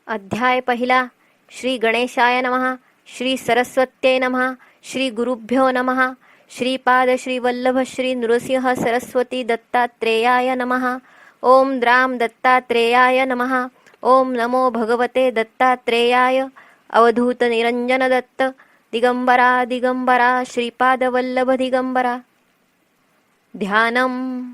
अध्याय पहिला. श्री गणेशाय नमः. श्री सरस्वत्यै नमः. श्री गुरुभ्यो नमः. श्रीपाद श्री वल्लभ श्री नृसिंह सरस्वती दत्तात्रेयाय नमः. ओम द्राम दत्तात्रेयाय नमः. ओम नमो भगवते दत्तात्रेयाय. अवधूत निरंजन दत्त दिगंबरा दिगंबरा श्रीपाद वल्लभ दिगंबरा. ध्यानम.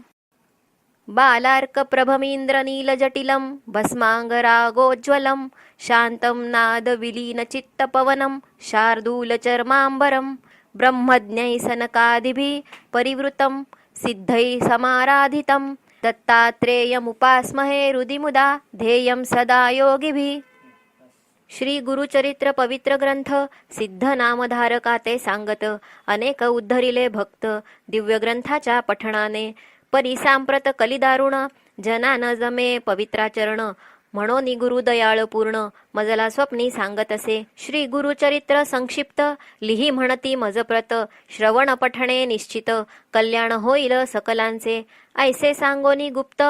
बालार्कप्रभमीन्द्रनीलजटिलं भस्माङ्गरागोज्ज्वलं शान्तं नादविलीनचित्तपवनं शार्दूलचर्माम्बरं ब्रह्मज्ञैः सनकादिभिः परिवृतं सिद्धैः समाराधितं दत्तात्रेयमुपास्महे हृदिमुदा ध्येयं सदा योगिभिः. श्री गुरुचरित्र पवित्र ग्रंथ सिद्ध नामधारकाते सांगत अनेक उद्धरिले भक्त दिव्य ग्रंथाच्या पठणाने परिसांप्रत कलिदारुण जना न जमे पवित्राचरण म्हणोनी गुरु दयाळ पूर्ण मजला स्वप्नी सांगत असे. श्री गुरुचरित्र संक्षिप्त लिही म्हणती मजप्रत श्रवण पठणे निश्चित कल्याण होईल सकलांचे ऐसे सांगोनी गुप्त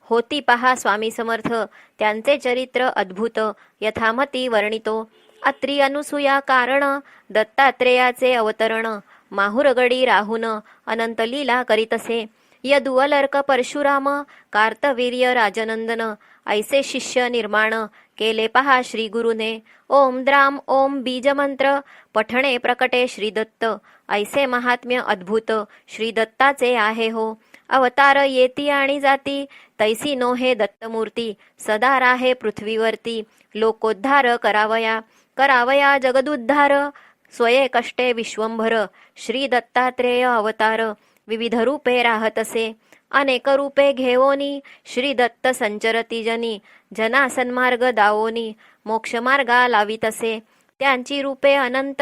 होती पहा स्वामी समर्थ त्यांचे चरित्र अद्भुत यथामती वर्णितो. अत्री अनुसूया कारण दत्तात्रेयाचे अवतरण माहुरगडी राहून अनंत लीला करीतसे यदुअलर्क परशुराम कार्तवीर्य राजनंदन ऐसे शिष्य निर्माण केले पहा श्री गुरुने. ओम द्राम ओम बीजमंत्र पठणे प्रकटे श्री दत्त ऐसे महात्म्य अद्भुत श्री दत्ताचे आहे हो. अवतार येती आणि जाती तैसी नो हे दत्तमूर्ती सदा राहे पृथ्वीवरती लोकोद्धार करावया करावया जगदुद्धार स्वये कष्टे विश्वंभर श्री दत्तात्रेय अवतार विविध रूपे राहतसे अनेक रूपे घेवोनी श्री दत्त संचरती जनी जना सन्मार्ग दावोनी मोक्षमार्गा लावितसे त्यांची रूपे अनंत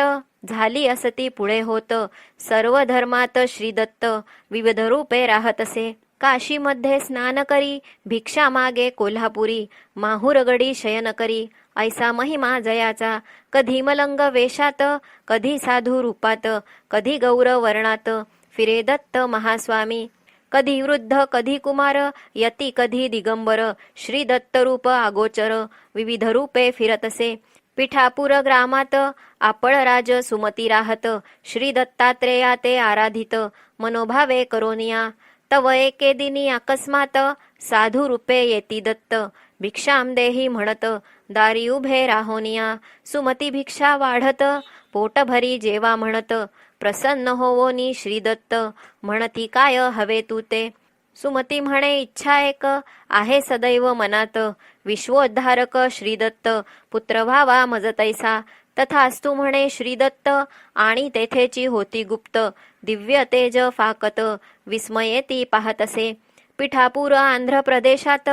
झाली असती पुढे होत सर्व धर्मात श्री दत्त विविध रूपे राहतसे. काशीमध्ये स्नान करी भिक्षा मागे कोल्हापुरी माहुरगडी शयन करी ऐसा महिमा जयाचा कधी मलंग वेशात कधी साधू रूपात कधी गौरव वर्णात फिरे दत्त महास्वामी कधी वृद्ध कधी कुमार यती कधी दिगंबर श्री दत्त रूप आगोचर विविध रूपे फिरतसे. पिठापूर ग्रामात आपण राज सुमती राहत श्री दत्तात्रेया ते आराधित मनोभावे करोनिया तव एके दिनी अकस्मात साधू रूपे येती दत्त भिक्षाम देही म्हणत दारी उभे राहोनिया सुमती भिक्षा वाढत पोट भरी जेवा म्हणत प्रसन्न होवोनी श्री दत्त म्हणती काय हवे तू ते. सुमती म्हणे इच्छा एक आहे सदैव मनात विश्वोद्धारक श्री दत्त पुत्र व्हावा मज तैसा तथास्तु म्हणे श्री दत्त आणि तेथेची होती गुप्त दिव्य तेज फाकत विस्मयेती पाहतसे. पिठापूर आंध्र प्रदेशात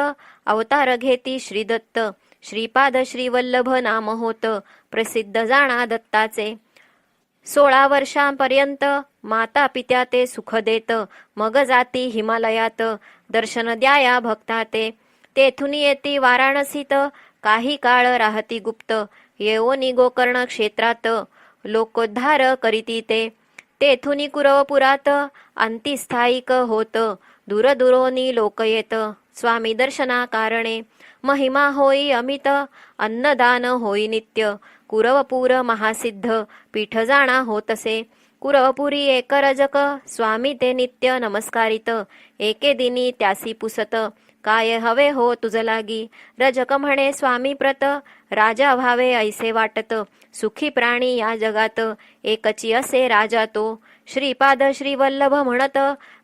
अवतार घेती श्री दत्त श्रीपाद श्री वल्लभ नाम होत प्रसिद्ध जाणा दत्ताचे. 16 वर्षांपर्यंत माता पित्या ते सुख देत मग जाती हिमालयात दर्शन द्याया भक्ता ते. तेथून येती वाराणसीत काही काळ राहती गुप्त येवोनी गोकर्ण क्षेत्रात लोकोद्धार करीती ते. तेथुनी कुरवपुरात अंतिस्थायिक होत दूरदुरोनी लोक येत स्वामी दर्शना कारणे महिमा होई अमित अन्नदान होई नित्य कुरवपूर महासिद्ध पीठ जाणा होतसे. कुरवपुरी एक रजक स्वामी ते नित्य नमस्कारित एके दिनी त्यासी पुसत काय हवे हो तुझ लागी रजक म्हणे स्वामी प्रत राजा व्हावे ऐसे वाटत सुखी प्राणी या जगात एकची असे राजा तो. श्रीपाद श्री वल्लभ म्हणत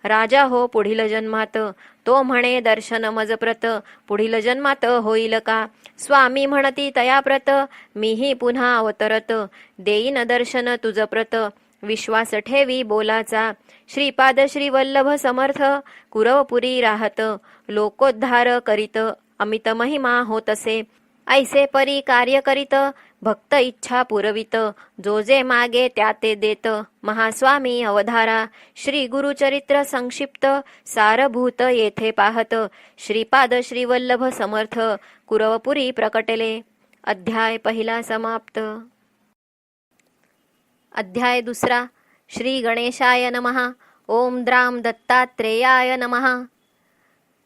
राजा हो पुढील जन्मात तो म्हणे दर्शन मजप्रत पुढील जन्मात होईल का. स्वामी म्हणती तयाप्रत मीही पुन्हा अवतरत देईन दर्शन तुझ प्रत विश्वास ठेवी बोलाचा. श्रीपाद श्री वल्लभ समर्थ कुरवपुरी राहत लोकोद्धार करीत अमित महिमा होतसे ऐसे परी कार्य करीत भक्त इच्छा पुरवित जो जे मागे त्या ते देत महास्वामी अवधारा. श्री गुरुचरित्र संक्षिप्त सारभूत येथे पाहत श्रीपाद श्री वल्लभ समर्थ कुरवपुरी प्रकटले. अध्याय पहिला समाप्त. अध्याय दुसरा. श्री गणेशाय नमः. ओम द्राम दत्तात्रेयाय नमः.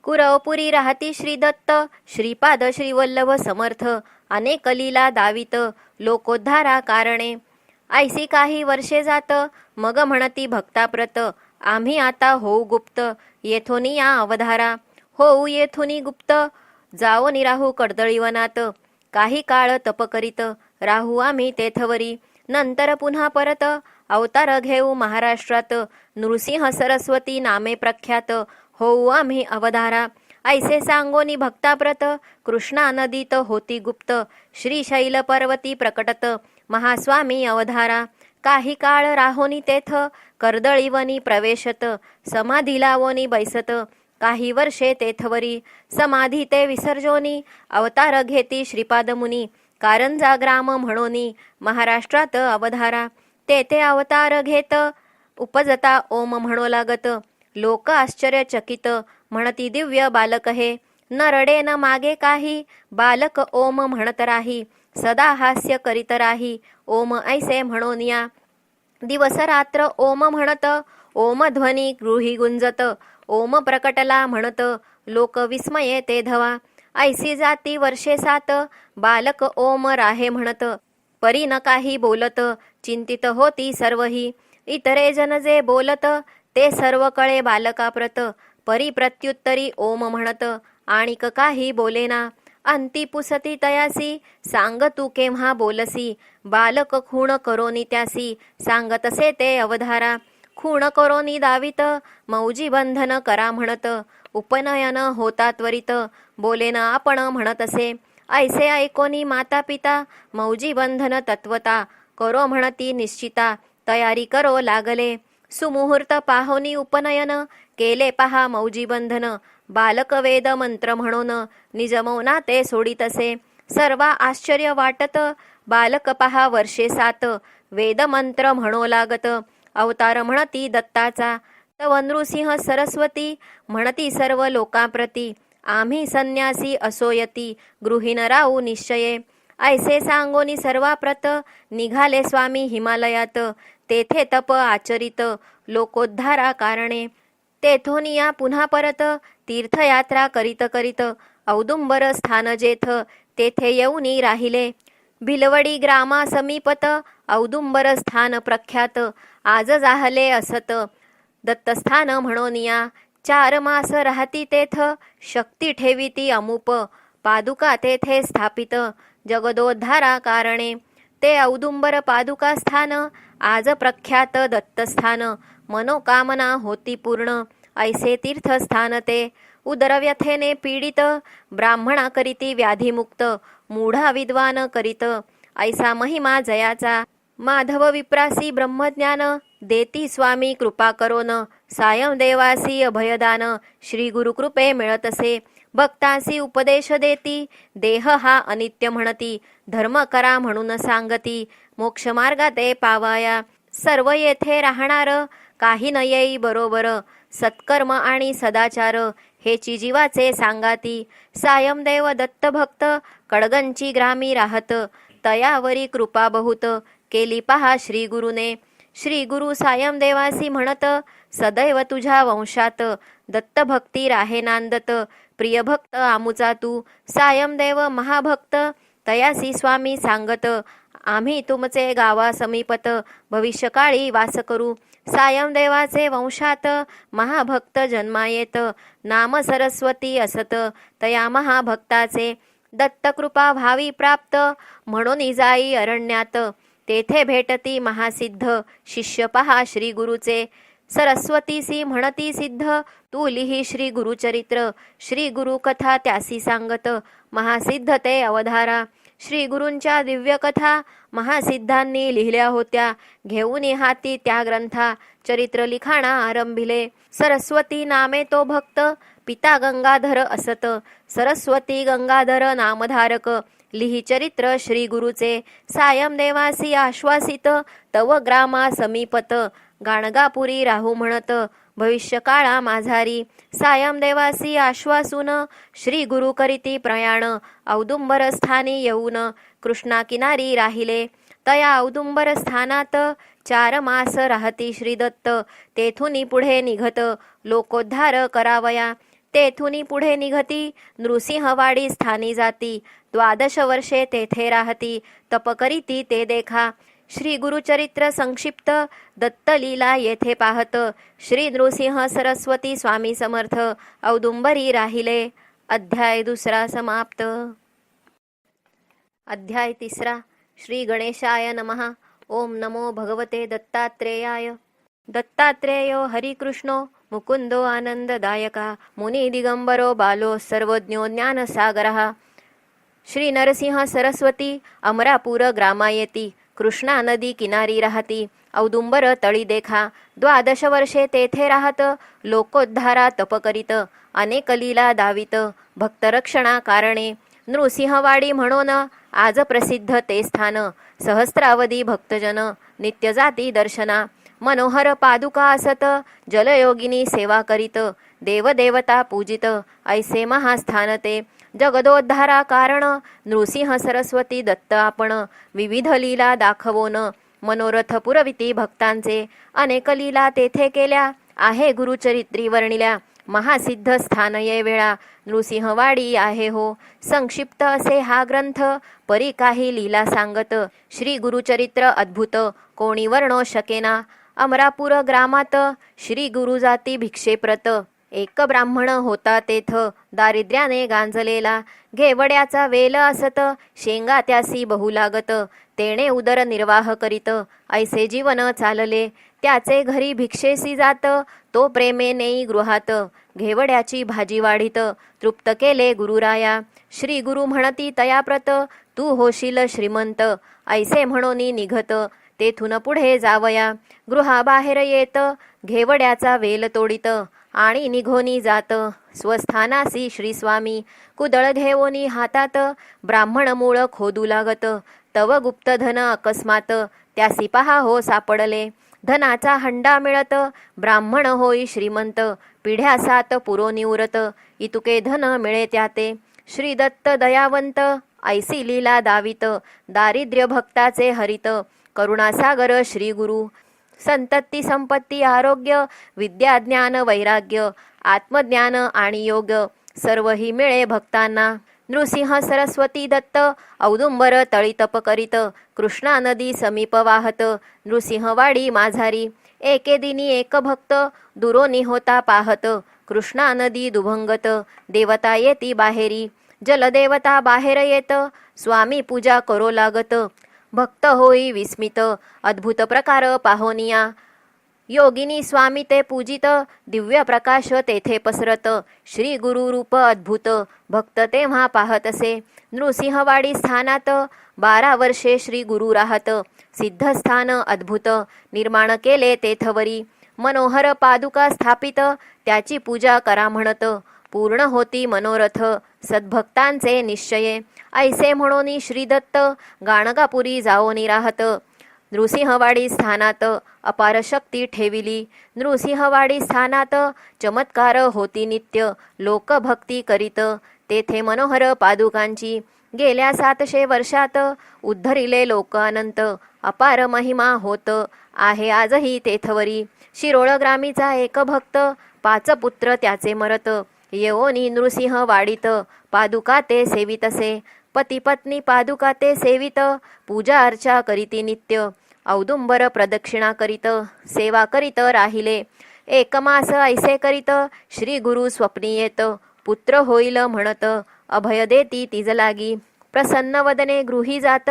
कुरवपुरी राहती श्री दत्त श्रीपाद श्री वल्लभ समर्थ अनेक लीला दावित लोकोद्धारा कारणे. ऐसी काही वर्षे जात मग म्हणती भक्ताप्रत, आम्ही आता होऊ गुप्त येथोनी या अवधारा. होऊ येथुनी गुप्त जाओ निराहू कर्दळीवनात, काही काळ तप करीत राहू आम्ही तेथवरी. नंतर पुन्हा परत अवतार घेऊ महाराष्ट्रात, नृसिंह सरस्वती नामे प्रख्यात होऊ आम्ही अवधारा. ऐसे सांगोनी भक्ताप्रत कृष्णा नदीत होती गुप्त, श्रीशैल पर्वती प्रकटत महास्वामी अवधारा. काही काळ राहोनी तेथ कर्दळीवनी प्रवेशत, समाधी लावोनी बैसत काही वर्षे तेथवरी. समाधी ते विसर्जोनी अवतार घेती श्रीपादमुनी, कारंजा ग्राम म्हणोनी महाराष्ट्रात अवधारा. तेथे अवतार घेत उपजता ओम म्हणो लागत, लोक आश्चर्यचकित म्हणती दिव्य बालक हे. न रडे न मागे काही बालक ओम म्हणत राही, सदा हास्य करीत राही ओम ऐसे म्हणोनिया. दिवस रात्र ओम म्हणत ओम ध्वनी गृही गुंजत, ओम प्रकटला म्हणत लोक विस्मये ते धवा. ऐसी जाती वर्षे सात बालक ओम राहे म्हणत, परी न काही बोलत चिंतित होती सर्वही. इतरे जन जे बोलत ते सर्व कळे बालकाप्रत, परी प्रत्युत्तरी ओम म्हणत आणिक काही बोलेना. अंती पुसती तयासी सांग तू केव्हा बोलसी, बालक खूण करोनी त्यासी सांगतसे ते अवधारा. खूण करोनी दावित मौजी बंधन करा म्हणत, उपनयन होता त्वरित बोलेन आपण म्हणतसे. ऐसे ऐकोनी माता पिता मौजी बंधन तत्वता, करो म्हणती निश्चिता तयारी करो लागले. सुमुहूर्त पाहोनी उपनयन केले पहा मौजी बंधन, बालक वेद मंत्र म्हणून निज मौना ते सोडितसे. सर्वा आश्चर्य वाटत बालक पहा वर्षे सात, वेद मंत्र म्हणो लागत अवतार म्हणती दत्ताचा. तव नृसिंह सरस्वती म्हणती सर्व लोकांप्रती, आम्ही संन्यासी असोयती गृहीन राहू निश्चये. ऐसे सांगोनी सर्वाप्रत निघाले स्वामी हिमालयात, तेथे तप आचरित लोकोद्धारा कारणे. तेथोनिया पुन्हा परत तीर्थयात्रा करीत करीत औदुंबर स्थान जेथ, तेथे येऊनी राहिले. भिलवडी ग्रामा समीपत औदुंबर स्थान प्रख्यात, आज जाहले असत दत्तस्थान म्हणोनिया. 4 मास राहती तेथ शक्ती ठेविती अमुप, पादुका तेथे स्थापित जगदोद्धारा कारणे. ते औदुंबर पादुका स्थान आज प्रख्यात दत्तस्थान, मनोकामना होती पूर्ण ऐसे तीर्थस्थान ते. उदरव्यथेने पीडित ब्राह्मणा करीती व्याधिमुक्त, मूढा विद्वान करीत ऐसा महिमा जयाचा. माधव विप्रासी ब्रह्मज्ञान देती स्वामी कृपा करोन, सायं देवासी अभयदान श्री गुरुकृपे मिळतसे. भक्तासी उपदेश देती देह हा अनित्य म्हणती, धर्म करा म्हणून सांगती मोक्षमार्गा ते पावाया. सर्व येथे राहणार काही न येई बरोबर, सत्कर्म आणि सदाचार हेची जीवाचे सांगाती. सायमदेव दत्तभक्त कडगंची ग्रामी राहत, तयावरी कृपा बहुत केली पहा श्री गुरुने. श्री गुरु सायमदेवासी म्हणत, सदैव तुझ्या वंशात दत्तभक्ती राहे नांदत. प्रिय भक्त आमुचा तू सायमदेव महाभक्त, तयासी स्वामी सांगत आम्ही तुमचे गावा समीपत भविष्यकाळी वास करू. सायमदेवाचे वंशात महाभक्त जन्मायेत, नाम सरस्वती असत तया महाभक्ताचे. दत्तकृपा भावी प्राप्त म्हणून जाई अरण्यात, तेथे भेटती महासिद्ध शिष्य पहा श्री गुरुचे. सरस्वतीसी म्हणती सिद्ध तू लिही श्री गुरुचरित्र, श्री गुरु कथा त्यासी सांगत महासिद्ध ते अवधारा. श्री गुरूंच्या दिव्य कथा महासिद्धांनी लिहिल्या होत्या, घेऊन हाती त्या ग्रंथा चरित्र लिखाणा आरंभिले. सरस्वती नामे तो भक्त पिता गंगाधर असत, सरस्वती गंगाधर नामधारक लिही चरित्र श्री गुरुचे. सायमदेवासी आश्वासित तव ग्रामा समीपत, गाणगापुरी राहू म्हणत भविष्यकाळा माझारी. सायमदेवासी आश्वासून श्री गुरु करीती प्रयाण, औदुंबर स्थानी येऊन कृष्णा किनारी राहिले. तया औदुंबर स्थानात 4 मास राहती श्रीदत्त, तेथुनी पुढे निघत लोकोद्धार करावया. तेथुनी पुढे निघती नृसिंहवाडी स्थानी जाती. 12 वर्षे तेथे राहती तप करीती ते देखा. श्री गुरुचरित्र संक्षिप्त दत्तलीला येथे पाहत. श्री नृसिंह सरस्वती स्वामी समर्थ औदुंबरी राहिले. अध्याय 2 समाप्त. अध्याय 3. श्री गणेशाय नमः. ओम नमो भगवते दत्तात्रेयाय. दत्तात्रेयो हरिकृष्णो मुकुंदो आनंददायका मुनी दिगंबरो बालो सर्वज्ञो ज्ञानसागरः. श्री नरसिंह सरस्वती अमरापूर ग्रामायेती. कृष्णा नदी किनारी राहती. औदुंबर तळी देखा. 12 वर्षे तेथे राहत. लोकोद्धारा तप करीत. अनेक लीला दावित. भक्तरक्षणा कारणे. नृसिंहवाडी म्हणून आज प्रसिद्ध ते स्थान. सहस्रावधी भक्तजन नित्य जाती दर्शना. मनोहर पादुका असत. जलयोगिनी सेवा करीत. देवदेवता पूजित. ऐसे महास्थान ते. जगदोद्धारा कारण नृसिंह सरस्वती दत्त आपण. विविध लीला दाखवोन मनोरथ पुरविती भक्तांचे. अनेक लीला तेथे केल्या आहे गुरुचरित्री वर्णिल्या. महासिद्ध स्थान ये वेळा नृसिंहवाडी आहे हो. संक्षिप्त असे हा ग्रंथ परी काही लीला सांगत. श्री गुरुचरित्र अद्भुत कोणी वर्णो शकेना. अमरापूर ग्रामात श्री गुरु जाती भिक्षेप्रत. एक ब्राह्मण होता तेथ दारिद्र्याने गांजलेला. घेवड्याचा वेल असत. शेंगा त्यासी बहु लागत. तेणे उदरनिर्वाह करीत. ऐसे जीवन चालले. त्याचे घरी भिक्षेसी जात. तो प्रेमेनेई गृहात घेवड्याची भाजी वाढीत. तृप्त केले गुरुराया. श्री गुरु म्हणती तयाप्रत. तू होशील श्रीमंत. ऐसे म्हणोनी निघत. तेथून पुढे जावया. गृहाबाहेर येत. घेवड्याचा वेल तोडीत. आणि निघोनी जात. स्वस्थानासी श्री स्वामी कुदळ घेवोनी हातात. ब्राह्मण मूळ खोदू लागत. तव गुप्त धन अकस्मात त्यासी पहा हो सापडले. धनाचा हंडा मिळत. ब्राह्मण होई श्रीमंत. पिढ्या 7 पुरोनी उरत. इतुके धन मिळे त्याते. श्री दत्त दयावंत ऐसी लीला दावित. दारिद्र्य भक्ताचे हरित. करुणासागर श्री गुरु. संतती संपत्ती आरोग्य विद्या ज्ञान वैराग्य आत्मज्ञान आणि योग सर्वही मिळे भक्तांना. नृसिंह सरस्वती दत्त औदुंबर तळी तप करीत. कृष्णा नदी समीप वाहत. नृसिंहवाडी माझारी. एके दिनी एक भक्त दुरोनी होता पाहत. कृष्णा नदी दुभंगत. देवता येती बाहेरी. जलदेवता बाहेर येत. स्वामी पूजा करो लागत. भक्त होई विस्मित. अद्भुत प्रकार पाहोनिया. योगिनी स्वामी ते पूजित. दिव्य प्रकाश तेथे पसरत. श्री गुरु रूप अद्भुत. भक्त तेव्हा पाहतसे. नृसिंहवाडी स्थानात 12 वर्षे श्री गुरु राहत. सिद्ध स्थान अद्भुत निर्माण केले तेथवरी. मनोहर पादुका स्थापित. त्याची पूजा करा म्हणत. पूर्ण होती मनोरथ सद्भक्तांचे निश्चये. ऐसे म्हणोनी श्रीदत्त गाणगापुरी जाओनी राहत. नृसिंहवाडी स्थानात अपार शक्ती ठेविली. नृसिंहवाडी स्थानात चमत्कार होती नित्य. लोकभक्ती करीत. तेथे मनोहर पादुकांची. गेल्या 700 वर्षात उद्धरिले लोक अनंत. अपार महिमा होत आहे आजही तेथवरी. शिरोळ ग्रामीचा एक भक्त. 5 पुत्र त्याचे मरत. येओनी नृसिंह वाडीत. पादुका ते सेवितसे. पती पत्नी पादुका ते सेवित. पूजा अर्चा करीती नित्य. औदुंबर प्रदक्षिणा करीत. सेवा करीत राहिले. 1 मास ऐसे करीत. श्री गुरु स्वप्नी येत. पुत्र होईल म्हणत. अभय देती तिज लागी. प्रसन्न वदने गृही जात.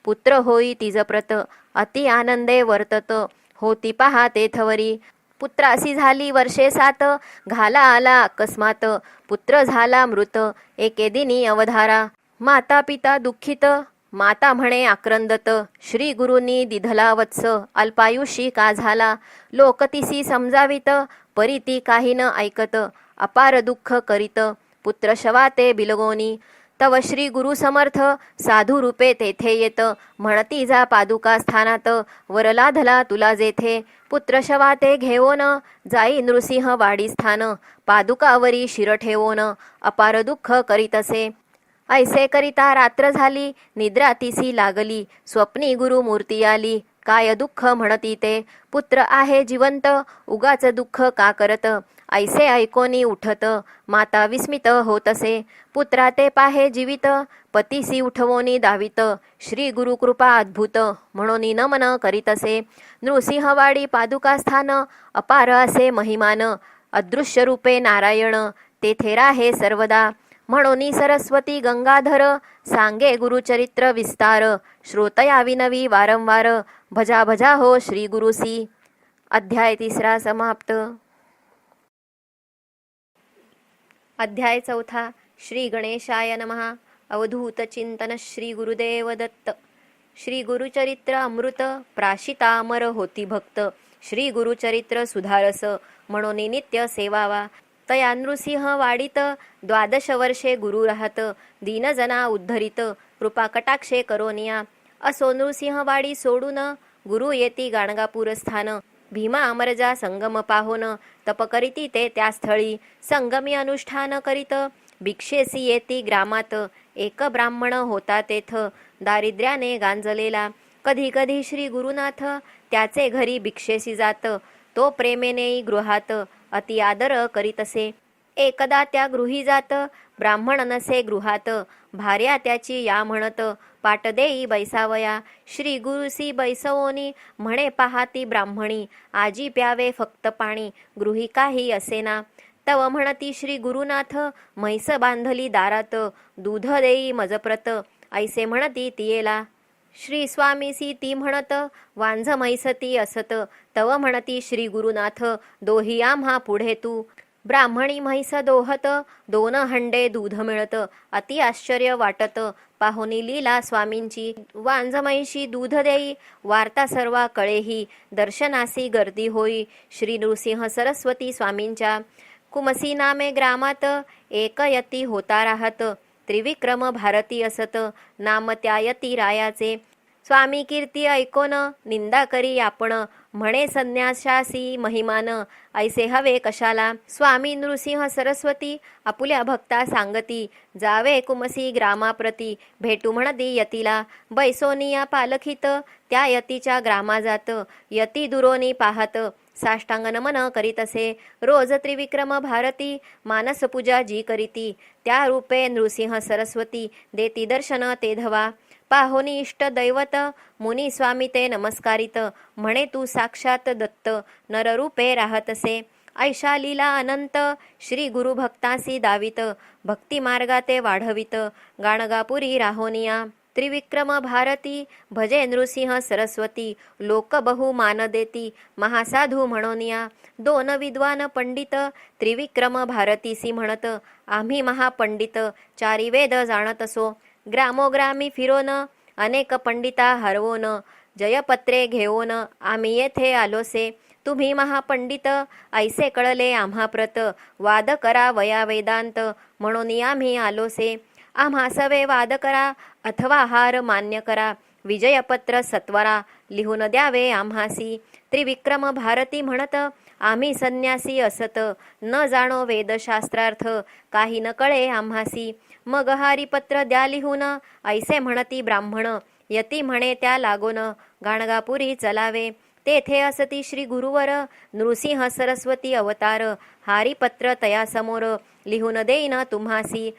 पुत्र होई तिज प्रत. अति आनंदे वर्तत. होती पहा तेथवरी. पुत्रासी झाली वर्षे 7. घाला आला अकस्मात. पुत्र झाला मृत. एके दिनी अवधारा. माता पिता दुःखित. माता म्हणे आक्रंदत. श्री गुरुनी दिधला वत्स. अल्पायुषी का झाला. लोकतिसी समजावित. परीती काही न ऐकत. अपार दुःख करीत. पुत्र शवाते बिलगोनी. तव श्री गुरु समर्थ साधू रूपे तेथे येत. म्हणती जा पादुका स्थानात. वर लाधला तुला जेथे. पुत्र शवाते घेवोन. जाई नृसिंह वाडी स्थान. पादुकावरी शिर ठेवोन. अपार दुःख करीतसे. ऐसे करिता रात्र झाली. निद्रा तिसी लागली. स्वप्नी गुरु मूर्ती आली. काय दुःख म्हणती ते. पुत्र आहे जिवंत. उगाच दुःख का करत. ऐसे ऐकोनी उठत माता विस्मित होतसे. पुत्रा ते पाहे जीवित पतीसी उठवोनी दावित. श्री गुरु कृपा अद्भुत म्हणून नमन करीतसे. नृसिंहवाडी पादुका स्थान अपार असे महिमान. अदृश्य रूपे नारायण तेथे राहे सर्वदा. म्हणून सरस्वती गंगाधर सांगे गुरुचरित्र विस्तार. श्रोतया विनवी वारंवार भजा भजा हो श्री गुरुसी. अध्याय 3 समाप्त. अध्याय 4. श्री गणेशाय नमः. अवधूत चिंतन श्री गुरुदेव दत्त. श्री गुरुचरित्र अमृत प्राशिता अमर होती भक्त. श्री गुरुचरित्र सुधारस म्हणून नित्य सेवावा. तया नृसिंह वाडीत 12 वर्षे गुरु राहत. दीनजना उद्धरित कृपा कटाक्षे करोनिया. असो नृसिंहवाडी सोडून गुरु येती गाणगापूर स्थान. भीमा अमरजा संगम पाहोन तप करीती ते त्या स्थळी. संगमी अनुष्ठान करीत भिक्षेसी येती ग्रामात. एक ब्राह्मण होता तेथ दारिद्र्याने गांजलेला. कधी कधी श्री गुरुनाथ त्याचे घरी भिक्षेसी जात. तो प्रेमेनेई गृहात अति आदर करीतसे. एकदा त्या गृही जात ब्राह्मण नसे गृहात. भार्या त्याची या म्हणत पाट देई बैसावया. श्री गुरुसी बैसवोनी म्हणे पाहाती ब्राह्मणी. आजी प्यावे फक्त पाणी गृही काही असेना. तव म्हणती श्री गुरुनाथ म्हैस बांधली दारात. दूध देई मजप्रत ऐसे म्हणती तियेला. श्री स्वामीसी ती म्हणत वांझ म्हैसती असत. तव म्हणती श्री गुरुनाथ दोही आम्हा पुढे तू. ब्राह्मणी म्हैस दोहत 2 हंडे दूध मिळत. अति आश्चर्य वाटत पाहुनी लीला स्वामींची. वांझ म्हैशी दूध देई वार्ता सर्वा कळेही. दर्शनासी गर्दी होई श्री नृसिंह सरस्वती स्वामींच्या. कुमसी नामे ग्रामात एक यती होता राहत. त्रिविक्रम भारती असत नाम त्या यती रायाचे. स्वामी कीर्ती ऐकोन निंदा करी आपण. म्हणे संन्याशासी महिमान ऐसे हवे कशाला. स्वामी नृसिंह सरस्वती आपुल्या भक्ता सांगती. जावे कुमसी ग्रामाप्रती भेटू म्हणती यतीला. बैसोनिया पालखीत त्या यतीच्या ग्रामा जात. यती दुरोनी पाहत साष्टांग नमन करीतसे. रोज त्रिविक्रम भारती मानस पूजा जी करीती. त्या रूपे नृसिंह सरस्वती देती दर्शन ते धवा. पाहोनी इष्ट दैवत मुनी स्वामी ते नमस्कारित. म्हणे तू साक्षात दत्त नररूपे राहतसे. ऐशा लीला अनंत श्री गुरु भक्तासी दावित. भक्ती मार्गाते वाढवित गाणगापुरी राहोनिया. त्रिविक्रम भारती भजे नृसिंह सरस्वती. लोक बहु मान देती महासाधू म्हणोनिया. 2 विद्वान पंडित त्रिविक्रम भारतीसी म्हणत. आम्ही महापंडित 4 वेद जाणतसो. ग्रामोग्रामी फिरोन अनेक पंडिता हरवोन. जयपत्रे घेऊन आम्ही येथे आलोसे. तुम्ही महापंडित ऐसे कळले आम्हा प्रत. वाद करा वया वेदांत म्हणून आम्ही आलोसे. आम्हा सवे वाद करा अथवा हार मान्य करा. विजयपत्र सत्वरा लिहून द्यावे आम्हासी. त्रिविक्रम भारती म्हणत आम्ही संन्यासी असत. न जाणो वेदशास्त्रार्थ काही न कळे आम्हासी. मग हरिपत्र द्या लिहून ऐसे म्हणती ब्राह्मण. यती म्हणे त्या लागोन गाणगापुरी चलावे. तेथे असती श्री गुरुवर नृसिंह सरस्वती अवतार. हरिपत्र तया समोर लिहून देईन तुम्हासी.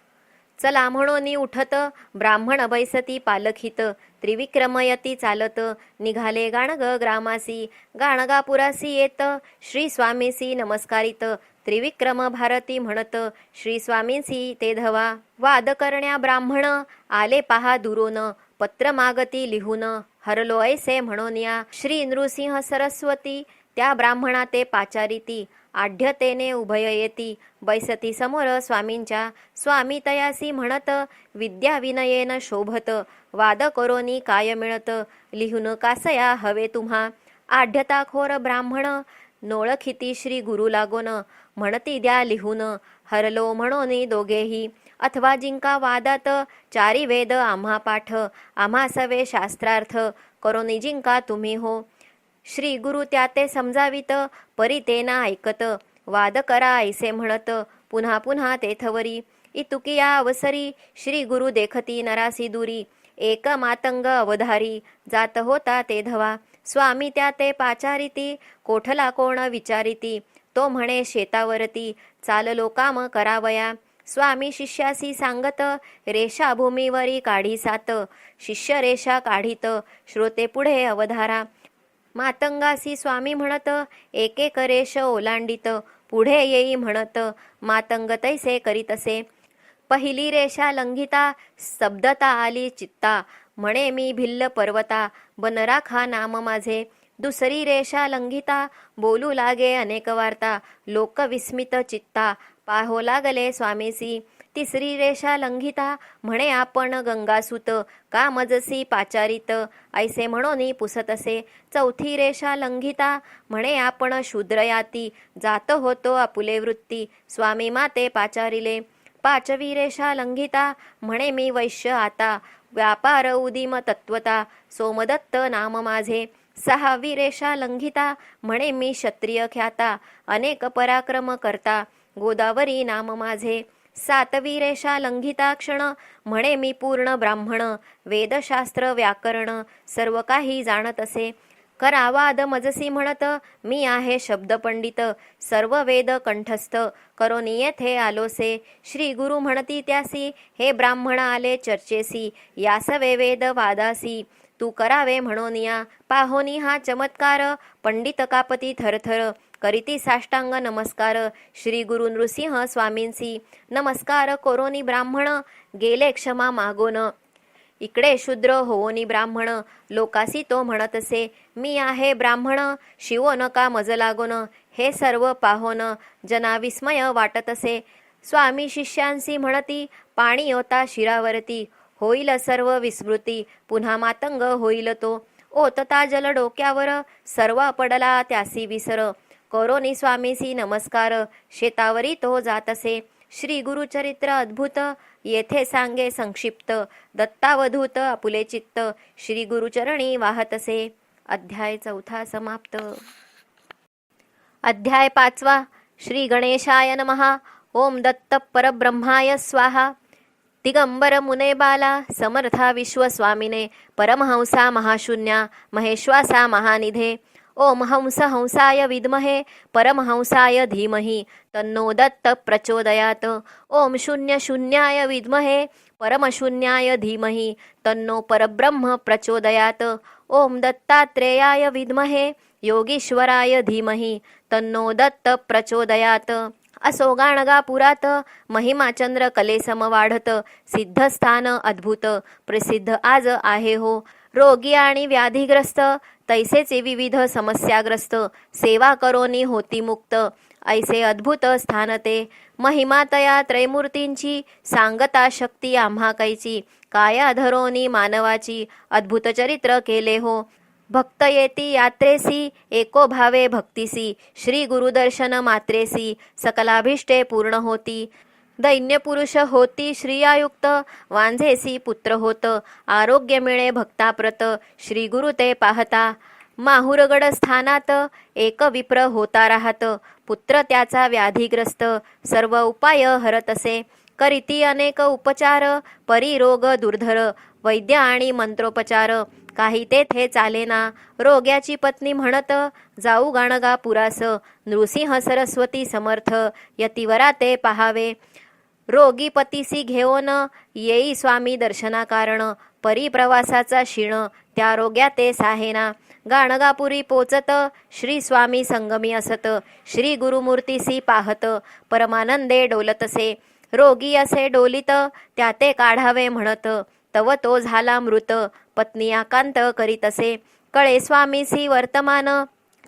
चला म्हणून उठत ब्राह्मण बैसती पालखीत. त्रिविक्रम यती चालत निघाले गाणग ग्रामासी. गाणगापुरासी येत श्री स्वामीसी नमस्कारित. त्रिविक्रम भारती म्हणत श्री स्वामींसी ते धवा. वाद करण्या ब्राह्मण आले पहा दुरून. पत्र मागती लिहून हरलो ऐसे म्हणोनिया. श्री नृसिंह सरस्वती त्या ब्राह्मणा ते पाचारिती. आढ्यतेने उभय येती बैसती समोर स्वामींच्या. स्वामी तयासी म्हणत विद्या विनयेन शोभत. वाद करोनी काय मिळत लिहून कासया हवे तुम्हा. आढ्यताखोर ब्राह्मण नोळखिती श्री गुरु लागोन. म्हणती द्या लिहून हरलो म्हणोनी दोघेही. अथवा जिंका वादात 4 वेद आम्हा पाठ. आम्हा सवे शास्त्रार्थ करोनी जिंका तुम्ही हो. श्री गुरु त्याते समजावित परितेना ऐकत. वाद करा ऐसे म्हणत पुन्हा पुन्हा तेथवरी. इतुकिया अवसरी श्री गुरु देखती नरासी दुरी. एक मातंग अवधारी जात होता ते धवा. स्वामी त्या ते पाचारिती कोठला कोण विचारिती. तो म्हणे शेतावरती चाललो काम करावया. स्वामी शिष्यासी सांगत रेषा भूमीवरी काढी सात. शिष्य रेषा काढीत श्रोते पुढे अवधारा. मातंगासी स्वामी म्हणत एक एक रेष ओलांडित. पुढे येई म्हणत मातंग तैसे करीतसे. पहिली रेषा लंघिता स्तब्धता आली चित्ता. म्हणे मी भिल्ल पर्वता बन राखा नाम माझे. दुसरी रेषा लंघिता बोलू लागे अनेक वार्ता. लोक विस्मित चित्ता पाहो लागले स्वामीसी. तिसरी रेषा लंघिता म्हणे आपण गंगासुत. का मजसी पाचारित ऐसे म्हणून पुसतसे. चौथी रेषा लंघिता म्हणे आपण शूद्रयाती. जात होतो आपुले वृत्ती स्वामी माते पाचारिले. पाचवी रेषा लंघिता म्हणे मी वैश्य आता. व्यापार उदिम तत्वता सोमदत्त नाम माझे. सहावी रेषा लंघिता म्हणे मी क्षत्रिय ख्याता. अनेक पराक्रम करता गोदावरी नाम माझे. सातवी रेषा लंघिता क्षण म्हणे मी पूर्ण ब्राह्मण. वेदशास्त्र व्याकरण सर्व काही जाणत असे. करावाद मजसी म्हणत मी आहे शब्द पंडित. सर्व वेद कंठस्थ करोनी येथे आलोसे. श्री गुरु म्हणती त्यासी हे ब्राह्मण आले चर्चेसी. यासवे वेद वादासी तू करावे म्हणून या. पाहोनी हा चमत्कार पंडित कापती थरथर. करीती साष्टांग नमस्कार श्री गुरु नृसिंह स्वामींसी. नमस्कार कोरोनी ब्राह्मण गेले क्षमा मागोन. इकडे शूद्र होवोनी ब्राह्मण लोकासी तो म्हणतसे. मी आहे ब्राह्मण शिवो नका मज लागोन. हे सर्व पाहोन जना विस्मय वाटतसे. स्वामी शिष्यांसी म्हणती पाणी होता शिरावरती. होईल सर्व विस्मृती पुन्हा मातंग होईल तो. ओतता जल डोक्यावर सर्व पडला त्यासी विसर. कोरोनी स्वामीसी नमस्कार शेतावरी तो जातसे. श्री गुरुचरित्र अद्भुत येथे सांगे संक्षिप्त. दत्तावधूत आपुले चित्त श्री गुरुचरणी वाहतसे. अध्याय 4 समाप्त. अध्याय 5 श्री गणेशाय नमः. ओम दत्त परब्रह्माय स्वाहा. दिगंबर मुने बाला समर्था विश्वस्वामिने. परमहंसा महाशून्या महेश्वासा महानिधे. ओम हंस हंसाय विद्महे परमहंसाय धीमहि तन्नो दत्त प्रचोदयात. ओम शून्य शून्याय विद्महे परमशून्याय धीमहि तन्नो परब्रह्म प्रचोदयात. ओम दत्तात्रेयाय विद्महे योगीश्वराय धीमहि तन्नो दत्त प्रचोदयात. असो गाणगापुरात महिमाचंद्र कलेसम वाढत. सिद्धस्थान अद्भुत प्रसिद्ध आज आहे हो. रोगी आणि व्याधिग्रस्त तैसेचे विविध समस्याग्रस्त. सेवा करोनी होती मुक्त ऐसे अद्भुत स्थान ते. महिमा तया त्रैमूर्तींची सांगता शक्ती आम्हा कैची. काया धरोनी मानवाची अद्भुत चरित्र केले हो. भक्त येती यात्रेसी एको भावे भक्तीसी. श्री गुरुदर्शन मात्रेसी सकलाभिष्टे पूर्ण होती. दैन्य पुरुष होती श्रियायुक्त वांझेसी पुत्र होत. आरोग्य मिळे भक्ताप्रत श्री गुरु ते पाहता. माहुरगड स्थानात एक विप्र होता राहत. पुत्र त्याचा व्याधिग्रस्त सर्व उपाय हरत असे. करीती अनेक उपचार परी रोग दुर्धर. वैद्य आणि मंत्रोपचार काही तेथे चालेना. रोग्याची पत्नी म्हणत जाऊ गाणगापुरास. नृसिंह सरस्वती समर्थ यतिवरा ते पहावे. रोगी पतीसी घेऊन येई स्वामी दर्शना कारण. परी प्रवासाचा क्षीण त्या रोग्या ते साहेना. गाणगापुरी पोचत श्री स्वामी संगमी असत. श्री गुरुमूर्तीसी पाहत परमानंदे डोलतसे. रोगी असे डोलित त्या ते काढावे म्हणत. तव तो झाला मृत पत्नी आकांत करीतसे. कळे स्वामीसी वर्तमान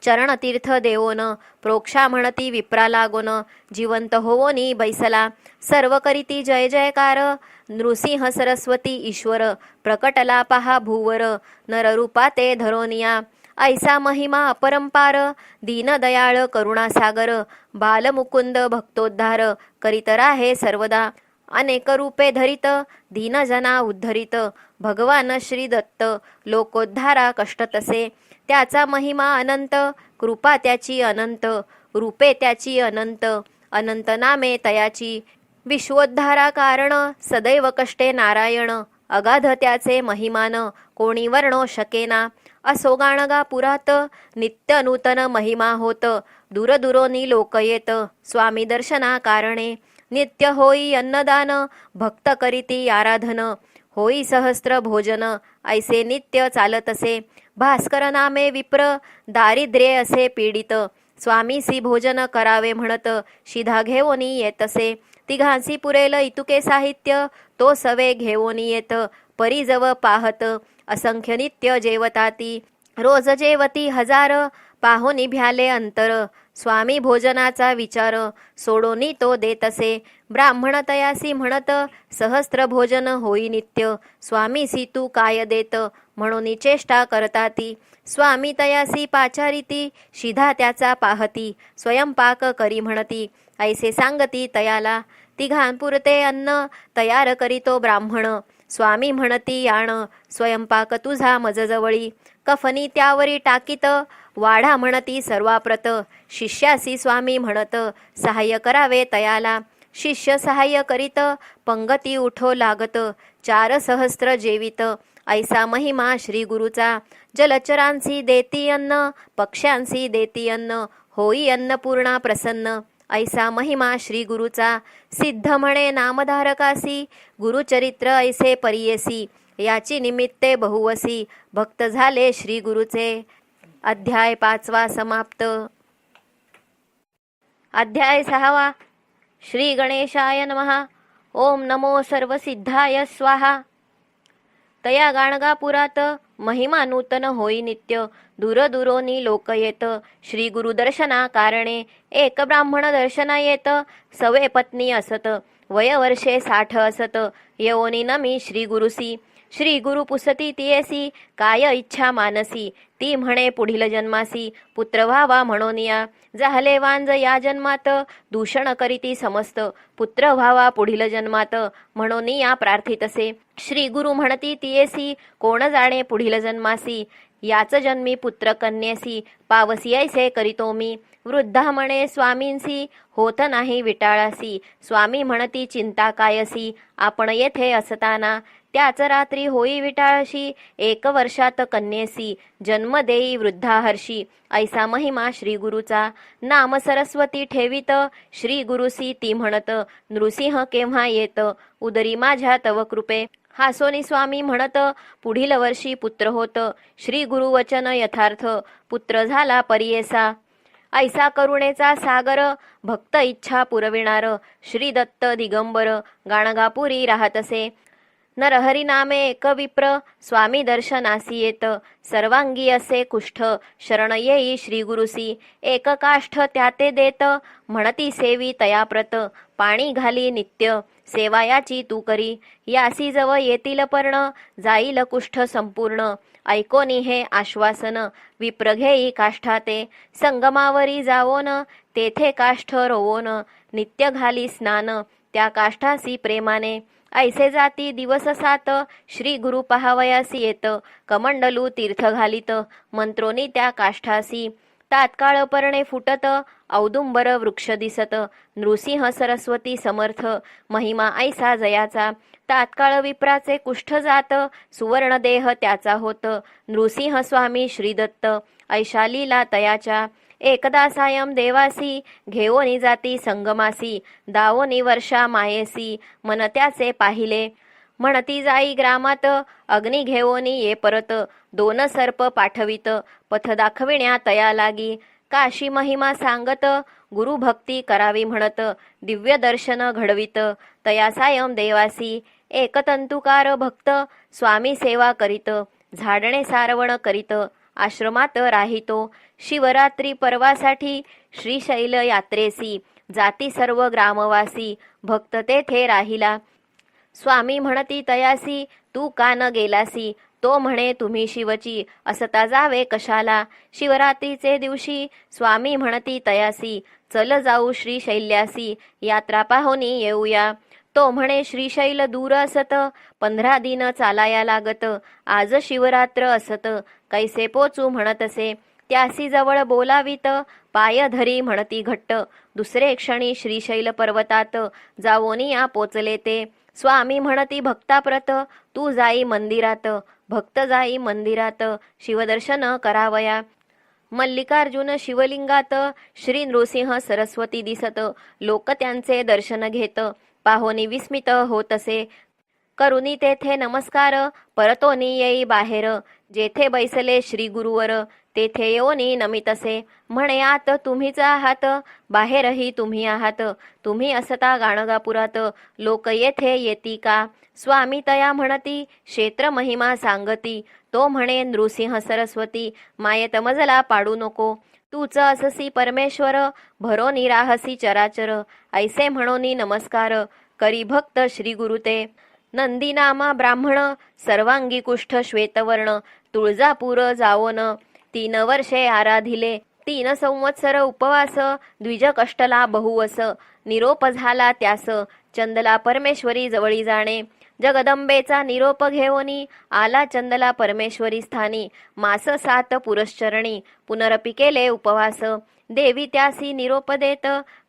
चरणतीर्थ देवोन. प्रोक्षा म्हणती विप्रा लागोन. जिवंत होवोनी बैसला. सर्व करीती जय जयकार. नृसिंह सरस्वती ईश्वर प्रकटला पहा भूवर. नररूपा ते धरोनिया. ऐसा महिमा अपरंपार. दीनदयाळ करुणासागर. बालमुकुंद भक्तोद्धार करीत राहे सर्वदा. अनेक रूपे धरित दीनजना उद्धरित. भगवान श्री दत्त लोकोद्धारा कष्ट तसे. त्याचा महिमा अनंत कृपा त्याची अनंत. रूपे त्याची अनंत अनंत नामे तयाची. विश्वोद्धारा कारण सदैव कष्टे नारायण. अगाध त्याचे महिमान कोणी वर्णो शकेना. असो गाणगा पुरात नित्य नूतन महिमा होत. दूरदुरोनी लोक येत स्वामी दर्शना कारणे. नित्य होई अन्नदान भक्त करीती आराधन. होई सहस्त्र भोजन ऐसे नित्य चालतसे. भास्कर नामे विप्र दारिद्र्ये असे पीडित. स्वामीसी भोजन करावे म्हणत शिधा घेऊनी येतसे. तिघांसी पुरेल इतुके साहित्य तो सवे घेऊनी येत. परिजव पाहत असंख्य नित्य जेवताती. रोज जेवती हजार पाहोनी भ्याले अंतर. स्वामी भोजनाचा विचार सोडोनी तो देतसे. ब्राह्मण तयासी म्हणत सहस्त्र भोजन होई नित्य. स्वामीसी तू काय देत म्हणून चेष्टा करताती. स्वामी तयासी पाचारिती शिधा त्याचा पाहती. स्वयंपाक करी म्हणती ऐसे सांगती तयाला. तिघांपुरते अन्न तयार करीतो ब्राह्मण. स्वामी म्हणती याण स्वयंपाक तुझा मजजवळी. कफनी त्यावरी टाकीत वाढा म्हणती सर्वाप्रत. शिष्यासी स्वामी म्हणत सहाय्य करावे तयाला. शिष्य सहाय्य करीत पंगती उठो लागत. 4 सहस्त्र जेवित ऐसा महिमा श्री गुरुचा. जलचरांसी देती अन्न पक्ष्यांसी देती अन्न. होई अन्नपूर्णा प्रसन्न ऐसा महिमा श्री गुरुचा. सिद्ध म्हणे नामधारकासी गुरुचरित्र ऐसे परियेसी. याची निमित्ते बहुवसी भक्त झाले श्री गुरुचे. अध्याय 5 समाप्त. अध्याय 6. श्री गणेशाय नमः. ओम नमो सर्वसिद्धाय स्वाहा. तया गाणगापुरात महिमा नूतन होई नित्य. दूरदुरोनी लोक येत श्री गुरुदर्शना कारणे. एक ब्राह्मण दर्शना येत सवे पत्नी असत. वय वर्षे 60 असत. येऊनी नमी श्री गुरुसी. श्री गुरु पुसती तियेसी काय इच्छा मानसी. ती म्हणे पुढील जन्मासी पुत्र व्हावा म्हणून या. झाले वांज या जन्मात दूषण करीती समस्त. पुत्र व्हावा पुढील जन्मात म्हणून या प्रार्थितसे. श्री गुरु म्हणती तियेसी कोण जाणे पुढील जन्मासी. याच जन्मी पुत्र कन्येसी पावसी ऐसे करीतो मी. वृद्धा म्हणे स्वामींसी होत नाही विटाळासी. स्वामी म्हणती चिंता कायसी आपण येथे असताना. त्याच रात्री होई विटाळशी 1 वर्षात कन्येसी. जन्म देई वृद्धा हर्षी ऐसा महिमा श्री गुरुचा. नाम सरस्वती ठेवित श्री गुरुसी ती म्हणत. नृसिंह केव्हा येत उदरी माझ्या तव कृपे. हासोनी स्वामी म्हणत पुढील वर्षी पुत्र होत. श्री गुरु वचन यथार्थ पुत्र झाला परियेसा. ऐसा करुणेचा सागर भक्त इच्छा पुरविणार. श्री दत्त दिगंबर गाणगापुरी राहतसे. नरहरी नामे एक विप्र स्वामी दर्शनासी येत. सर्वांगी असे कुष्ठ शरण येई श्री गुरुसी. एक काष्ठ त्याते देत म्हणती सेवी तयाप्रत. पाणी घाली नित्य सेवा याची तू करी. यासी जव येतील पर्ण जाईल कुष्ठ संपूर्ण. ऐकोनी हे आश्वासन विप्र घेई काष्ठाते. संगमावरी जावोन तेथे काष्ठ रोवोन. नित्य घाली स्नान त्या काष्ठासी प्रेमाने. ऐसे जाती दिवस 7 श्री गुरु पहावयासी येत. कमंडलू तीर्थ घालित मंत्रोनी त्या काष्ठासी. तात्काळ पर्णे फुटत औदुंबर वृक्ष दिसत. नृसिंह सरस्वती समर्थ महिमा ऐसा जयाचा. तात्काळ विप्राचे कुष्ठ जात सुवर्ण देह त्याचा होत. नृसिंह स्वामी श्रीदत्त ऐशा लीला तयाच्या. एकदा सायम देवासी घेऊनी जाती संगमासी. दावोनी वर्षा मायेसी मन त्याचे पाहिले. म्हणती जाई ग्रामात अग्नी घेऊनी ये परत. 2 सर्प पाठवित पथ दाखविण्या तया लागी. काशी महिमा सांगत गुरुभक्ती करावी म्हणत. दिव्य दर्शन घडवित तया सायम देवासी. एकतंतुकार भक्त स्वामी सेवा करीत. झाडणे सारवण करीत आश्रमात राहितो. शिवरात्री पर्वासाठी श्रीशैल यात्रेसी. जाती सर्व ग्रामवासी भक्त तेथे राहिला. स्वामी म्हणती तयासी तू का न गेलासी. तो म्हणे तुम्ही शिवची असता जावे कशाला. शिवरात्रीचे दिवशी स्वामी म्हणती तयासी चल जाऊ श्रीशैल्यासी. यात्रा पाहोनी येऊया. तो म्हणे श्रीशैल दूर असत 15 दिन चालाया लागत. आज शिवरात्र असत कैसे पोचू म्हणतसे. त्यासी जवळ बोलावित पाय धरी म्हणती घट्ट. दुसरे क्षणी श्रीशैल पर्वतात जावोनिया पोचले ते. स्वामी म्हणती भक्ताप्रत तू जाई मंदिरात. भक्त जाई मंदिरात शिवदर्शन करावया. मल्लिकार्जुन शिवलिंगात श्री नृसिंह सरस्वती दिसत. लोक त्यांचे दर्शन घेत. पाहोनी विस्मित होतसे. करुनी तेथे नमस्कार परतोनी येई बाहेर. जेथे बैसले श्री गुरुवर तेथे येऊनी नमितसे. म्हणे आत तुम्हीच आहात बाहेरही तुम्ही आहात. तुम्ही असता गाणगापुरात लोक येथे येती का. स्वामी तया म्हणती क्षेत्र महिमा सांगती. तो म्हणे नृसिंह सरस्वती मायेत मजला पाडू नको. तूच अससी परमेश्वर भरोनी राहसी चराचर. ऐसे म्हणोनी नमस्कार करी भक्त श्री गुरु ते. नंदीनामा ब्राह्मण सर्वांगी कुष्ठ श्वेतवर्ण. तुळजापूर जावोन 3 वर्षे आराधिले. 3 संवत्सर उपवास द्विज कष्टला बहुवस. निरोप झाला त्यास चंदला परमेश्वरी जवळी जाणे. जगदंबेचा निरोप घेऊनी आला चंदला परमेश्वरी स्थानी. मास 7 पुरश्चरणी पुनरपि केले उपवास. देवी त्यासी निरोप देत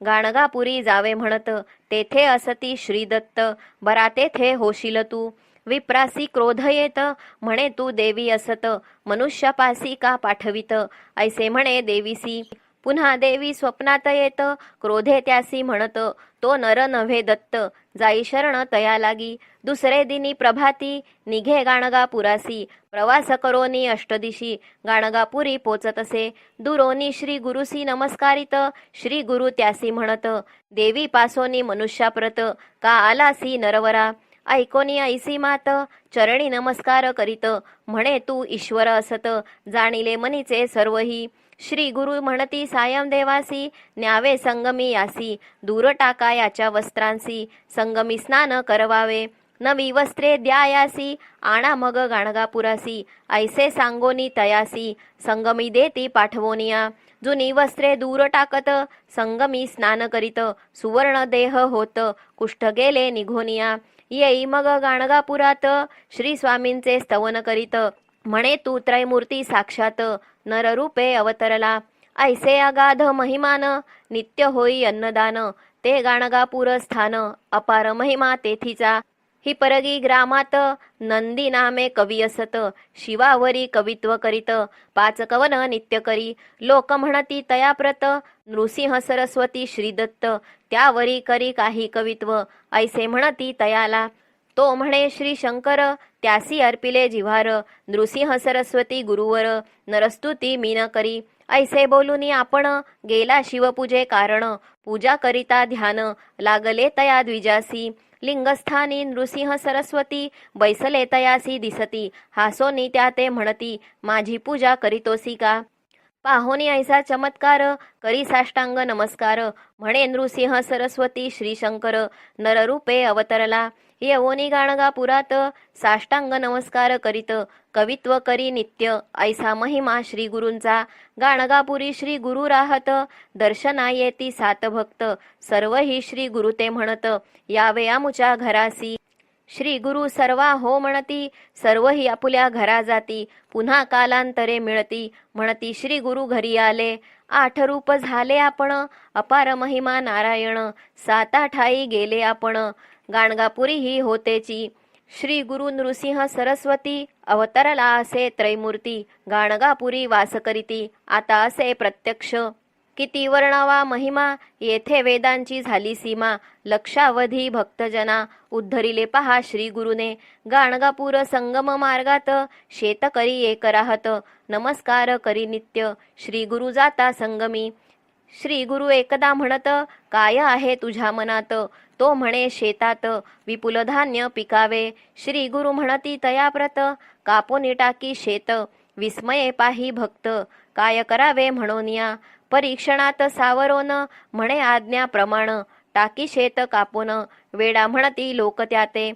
गाणगापुरी जावे म्हणत. तेथे असती श्रीदत्त बरा तेथे होशील तू. विप्रासी क्रोध येत म्हणे तू देवी असत. मनुष्यापासी का पाठवित ऐसे म्हणे देवीसी. पुन्हा देवी स्वप्नात येत क्रोधे त्यासी म्हणत. तो नर नव्हे दत्त जाई शरण तया लागी. दुसरे दिनी प्रभाती निघे गाणगापुरासी. प्रवास करोनी अष्टदिशी गाणगापुरी पोचतसे. दुरोनी श्री गुरुसी नमस्कारित श्री गुरु त्यासी म्हणत. देवी पासोनी मनुष्याप्रत का आलासी नरवरा. ऐकोनी ऐसी मात चरणी नमस्कार करीत. म्हणे तू ईश्वर असत जाणिले मनीचे सर्वही. श्री गुरु म्हणती सायं देवासी न्यावे संगमी यासी. दूर टाका याच्या वस्त्रांसी संगमी स्नान करवावे. नवी वस्त्रे द्यायासी आणा मग गाणगापुरासी. ऐसे सांगोनी तयासी संगमी देती पाठवोनिया. जुनी वस्त्रे दूर टाकत संगमी स्नान करीत. सुवर्ण देह होत कुष्ठ गेले निघोनिया. येई मग गाणगापुरात श्री स्वामींचे स्तवन करीत. म्हणे तू त्रैमूर्ती साक्षात नररूपे अवतरला. ऐसे अगाध महिमान नित्य होई अन्नदान. ते गाणगापूर स्थान अपार महिमा तेथीचा. ही परगी ग्रामात नंदी नामे कवी असत. शिवावरी कवित्व करीत 5 कवन नित्य करी. लोक म्हणती तयाप्रत नृसिंह सरस्वती श्रीदत्त. त्यावरी करी काही कवित्व ऐसे म्हणती तयाला. तो म्हणे श्री शंकर त्यासी अर्पिले जिव्हार. नृसिंह सरस्वती गुरुवर नरस्तुती मीन करी. ऐसे बोलूनी आपण गेला शिवपूजे कारण. पूजा करिता ध्यान लागले तया द्विजासी. लिंगस्थानी नृसिंह सरस्वती बैसले तयासी दिसती. हासोनी त्या ते म्हणती माझी पूजा करीतोसी का. पाहोनी ऐसा चमत्कार करी साष्टांग नमस्कार. म्हणे नृसिंह सरस्वती श्री शंकर नररूपे अवतरला. येवोनी गाणगापुरात साष्टांग नमस्कार करीत. कवित्व करी नित्य ऐसा महिमा श्री गुरूंचा. गाणगापुरी श्री गुरु राहत दर्शना येती 7 भक्त. सर्व ही श्री गुरु ते म्हणत यावे आमुच्या घरासी. श्री गुरु सर्वा हो म्हणती सर्व ही आपुल्या घरा जाती. पुन्हा कालांतरे मिळती म्हणती श्री गुरु घरी आले. 8 रूप झाले आपण अपार महिमा नारायण. 7-8 गेले आपण गाणगापुरी ही होतेची. श्री गुरु नृसिंह सरस्वती अवतरला असे त्रैमूर्ती. गाणगापुरी वास करीती आता असे प्रत्यक्ष. किती वर्णावा महिमा येथे वेदांची झाली सीमा. लक्षावधी भक्तजना उद्धरिले पहा श्री गुरुने. गाणगापूर संगम मार्गात शेतकरी एक राहत. नमस्कार करी नित्य श्री गुरु जाता संगमी. श्री गुरु एकदा म्हणत काय आहे तुझ्या मनात. तो म्हणे शेतात विपुल धान्य पिकावे. श्री गुरु म्हणती तयाप्रत कापोनी टाकी शेत. विस्मये पाही भक्त काय करावे म्हणोनिया. परीक्षणात सावरोन म्हणे आज्ञा प्रमाण. टाकी शेत कापोन वेडा म्हणती लोक त्याते.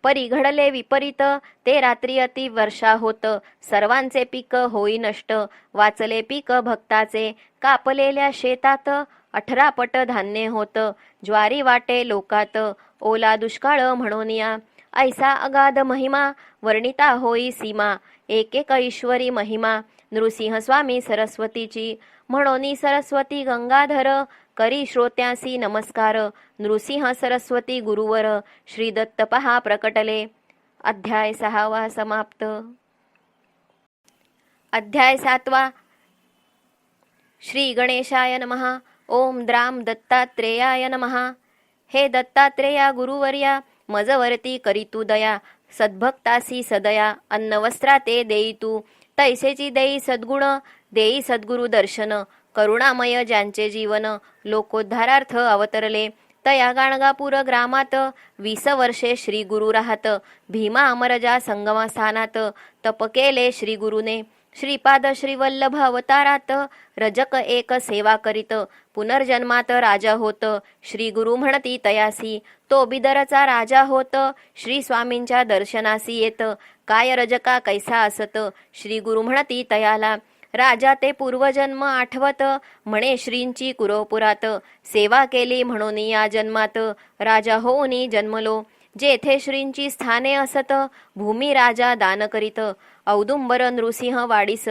परी घडले विपरीत ते रात्री अति वर्षा होत. सर्वांचे पीक होई नष्ट. वाचले पीक भक्ताचे कापलेल्या शेतात. 18 पट धान्य होत ज्वारी वाटे लोकात. ओला दुष्काळ म्हणोनिया. ऐसा अगाध महिमा वर्णिता होई सीमा. एक ईश्वरी महिमा नृसिंह स्वामी सरस्वतीची. म्हणोनी सरस्वती गंगाधर करी श्रोत्यासी नमस्कार. नृसिंह सरस्वती गुरुवर श्री दत्त पहा प्रकटले. अध्याय 6 समाप्त. अध्याय 7. श्री गणेशाय नमः. ओम द्राम दत्तात्रेयाय नमः. हे दत्तात्रेया गुरुवर्या, मजवरती करीतू दया, सद्भक्तासी सदया, अन्नवस्त्रा ते देई तू, तैसेची देई सद्गुण, देई सद्गुरु दर्शन, करुणामय ज्यांचे जीवन, लोकोद्धारार्थ अवतरले, तया गाणगापूर ग्रामात 20 वर्षे श्री गुरु राहत, भीमा अमरजा संगमस्थानात, तप केले श्री गुरुने, श्रीपाद श्रीवल्लभ अवतारात, रजक एक सेवा करीत, पुनर्जन्मात राजा होत, श्री गुरु म्हणती तयासी, तो बिदरचा राजा होत, श्री स्वामींच्या दर्शनासी येत, काय रजका कैसा असत, श्री गुरु म्हणती तयाला, राजा ते पूर्वजन्म आठवत, म्हणे श्रींची कुरोपुरात, सेवा केली म्हणून या जन्मात, राजा होऊनी जन्मलो, जेथे श्रींची स्थाने असत, भूमी राजा दान करीत, औदुंबर नृसिंह वाडीस,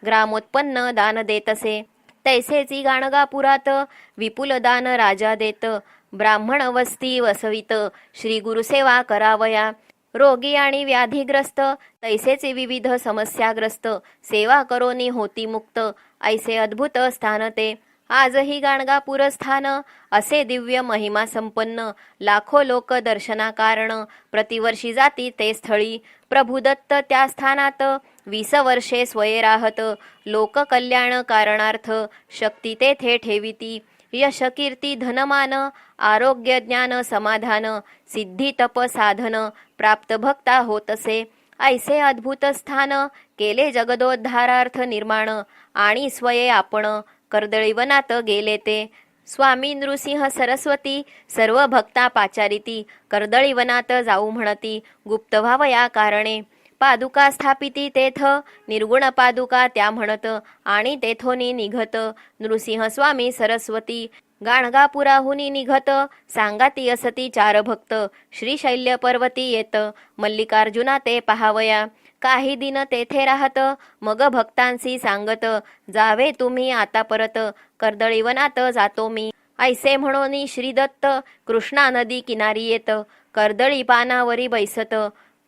ग्रामोत्पन्न दान देतसे, तैसेची गाणगापुरात, विपुल दान राजा देत, ब्राह्मण वस्ती वसवित, श्री गुरुसेवा करावया, रोगी आणि व्याधीग्रस्त, तैसेचे विविध समस्याग्रस्त, सेवा करोनी होती मुक्त, ऐसे अद्भुत स्थान ते, आजही गाणगापूर स्थान, असे दिव्य महिमा संपन्न, लाखो लोक दर्शना कारण, प्रतिवर्षी जाती ते स्थळी, प्रभुदत्त त्या स्थानात, 20 वर्षे स्वये राहत, लोककल्याण कारणार्थ, शक्ती तेथे ठेविती, यश कीर्ती धनमान, आरोग्य ज्ञान समाधान, सिद्धी तप साधन, प्राप्त भक्ता होतसे, ऐसे अद्भुत स्थान, केले जगदोद्धारार्थ निर्माण, आणि स्वये आपण, कर्दळी वनात गेले ते, स्वामी नृसिंह सरस्वती, सर्व भक्ता पाचारिती, कर्दळी वनात जाऊ म्हणती, गुप्त व्हावया कारणे, पादुका स्थापिती तेथ, निर्गुण पादुका त्या म्हणत, आणि तेथोनी निघत, नृसिंह स्वामी सरस्वती, गाणगापुराहुनी निघत, सांगाती असती 4 भक्त, श्रीशैल्य पर्वती येत, मल्लिकार्जुना ते पहावया, काही दिन तेथे राहत, मग भक्तांसी सांगत, जावे तुम्ही आता परत, कर्दळी वनात जातो मी, ऐसे म्हणोनी श्रीदत्त, कृष्णा नदी किनारी येत, कर्दळी पानावरी बैसत,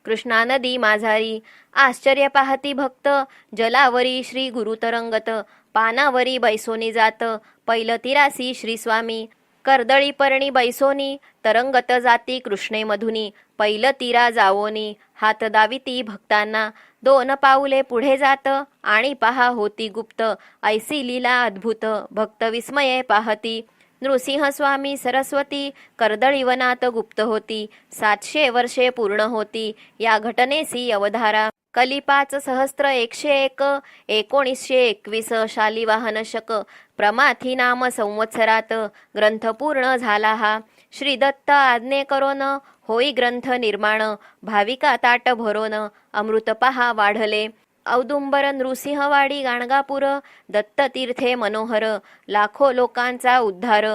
कृष्णा नदी माझारी, आश्चर्य पाहती भक्त, जलावरी श्री गुरु तरंगत, पानावरी बैसोनी जात, पैल तिरासी श्री स्वामी, कर्दळी पर्णी बैसोनी, तरंगत जाती कृष्णे मधुनी, पैल तिरा जावोनी, हात दाविती भक्तांना, 2 पाऊले पुढे जात, आणि पहा होती गुप्त, ऐसी लीला अद्भुत, भक्त विस्मये पाहती, नृसिंह स्वामी सरस्वती, कर्दळी वनात गुप्त होती, 700 वर्षे पूर्ण होती, या घटनेसी अवधारा, कली 5 सहस्त्र 101, 1921 शालिवाहन शक, प्रमाथी नाम संवत्सरात, ग्रंथ पूर्ण झाला हा, श्री दत्त आज्ञे करोन, होई ग्रंथ निर्माण, भाविका ताट भरोन, अमृत पहा वाढले, औदुंबर नृसिंहवाडी गाणगापूर, दत्ततीर्थे मनोहर, लाखो लोकांचा उद्धार,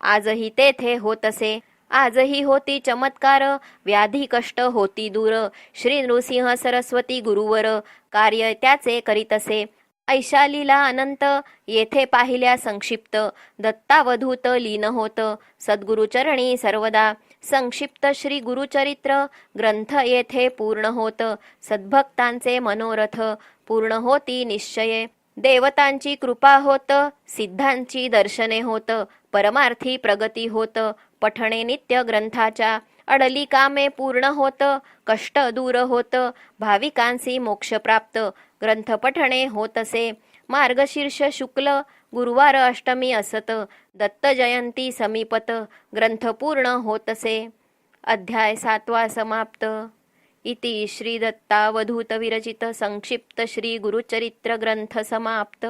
आजही तेथे होतसे, आजही होती चमत्कार, व्याधी कष्ट होती दूर, श्री नृसिंह सरस्वती गुरुवर, कार्य त्याचे करीतसे, ऐशा लीला अनंत, येथे पाहिल्या संक्षिप्त, दत्तावधूत लीन होत, सद्गुरुचरणी सर्वदा, संक्षिप्त श्री गुरुचरित्र, ग्रंथ येथे पूर्ण होत, सद्भक्तांचे मनोरथ, पूर्ण होती निश्चये, देवतांची कृपा होत, सिद्धांची दर्शने होत, परमार्थी प्रगती होत, पठणे नित्य ग्रंथाच्या, अडली कामे पूर्ण होत, कष्ट दूर होत, भाविकांसी मोक्ष प्राप्त, ग्रंथ पठणे होतसे, मार्गशीर्ष शुक्ल, गुरुवार अष्टमी असत, दत्त जयंती समीपत, ग्रंथ पूर्ण होतसे. अध्याय 7 समाप्त. इति श्री दत्तावधूत विरचित संक्षिप्त श्री गुरुचरित्र ग्रंथ समाप्त.